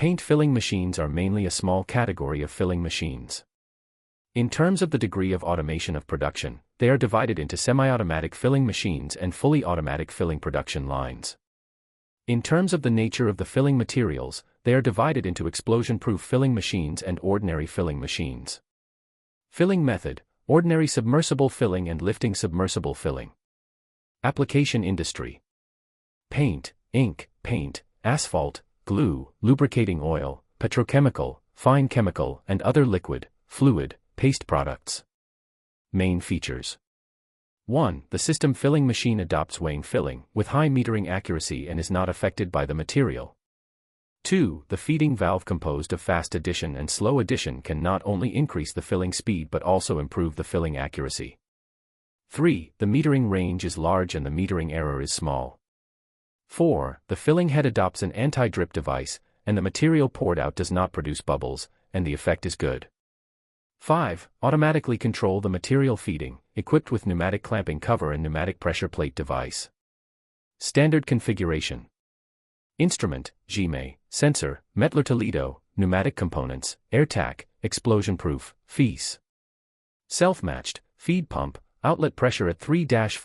Paint filling machines are mainly a small category of filling machines. In terms of the degree of automation of production, they are divided into semi-automatic filling machines and fully automatic filling production lines. In terms of the nature of the filling materials, they are divided into explosion-proof filling machines and ordinary filling machines. Filling method: ordinary submersible filling and lifting submersible filling. Application industry: paint, ink, paint, asphalt, glue, lubricating oil, petrochemical, fine chemical, and other liquid, fluid, paste products. Main features: 1. The system filling machine adopts weighing filling with high metering accuracy and is not affected by the material. 2. The feeding valve composed of fast addition and slow addition can not only increase the filling speed but also improve the filling accuracy. 3. The metering range is large and the metering error is small. 4. The filling head adopts an anti-drip device, and the material poured out does not produce bubbles, and the effect is good. 5. Automatically control the material feeding, equipped with pneumatic clamping cover and pneumatic pressure plate device. Standard configuration: instrument, GME, sensor, Mettler Toledo, pneumatic components, AirTac, explosion-proof, FEIS. Self-matched, feed pump, outlet pressure at 3-5